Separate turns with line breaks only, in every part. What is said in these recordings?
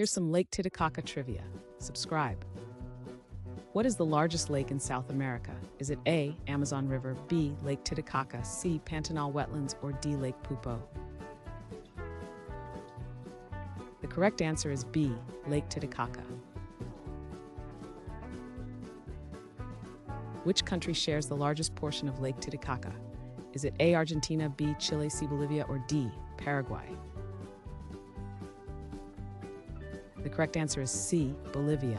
Here's some Lake Titicaca trivia. Subscribe. What is the largest lake in South America? Is it A, Amazon River, B, Lake Titicaca, C, Pantanal Wetlands, or D, Lake Pupo? The correct answer is B, Lake Titicaca. Which country shares the largest portion of Lake Titicaca? Is it A, Argentina, B, Chile, C, Bolivia, or D, Paraguay? The correct answer is C, Bolivia.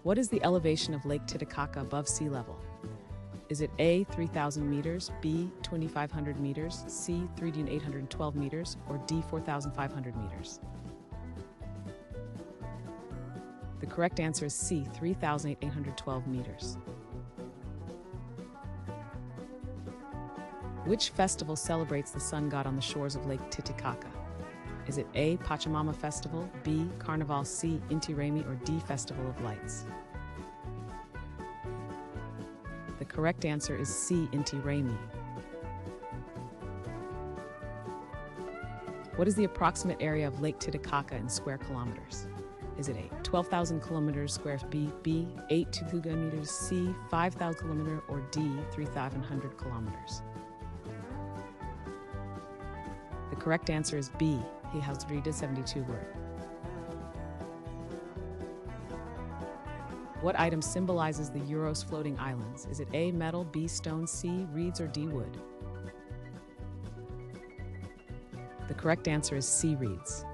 What is the elevation of Lake Titicaca above sea level? Is it A, 3,000 meters, B, 2,500 meters, C, 3,812 meters, or D, 4,500 meters? The correct answer is C, 3,812 meters. Which festival celebrates the sun god on the shores of Lake Titicaca? Is it A, Pachamama Festival, B, Carnival, C, Inti Raymi, or D, Festival of Lights? The correct answer is C, Inti Raymi. What is the approximate area of Lake Titicaca in square kilometers? Is it A, 12,000 kilometers square, B, 8,200 meters, C, 5,000 kilometers, or D, 3,500 kilometers? The correct answer is B, he has 372 word. What item symbolizes the Uros floating islands? Is it A, metal, B, stone, C, reeds, or D, wood? The correct answer is C, reeds.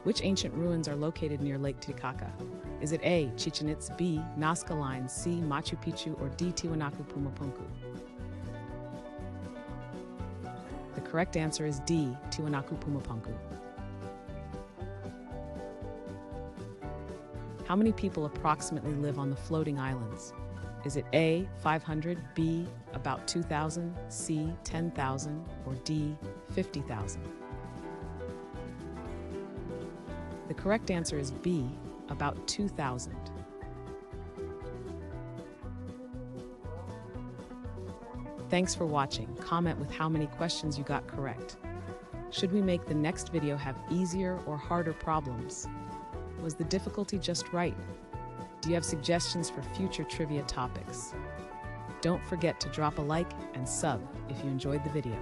Which ancient ruins are located near Lake Titicaca? Is it A, Chichen Itza, B, Nazca Lines, C, Machu Picchu, or D, Tiwanaku Pumapunku? The correct answer is D, Tiwanaku Pumapunku. How many people approximately live on the floating islands? Is it A, 500, B, about 2,000, C, 10,000, or D, 50,000? The correct answer is B, about 2,000. Thanks for watching. Comment with how many questions you got correct. Should we make the next video have easier or harder problems? Was the difficulty just right? Do you have suggestions for future trivia topics? Don't forget to drop a like and sub if you enjoyed the video.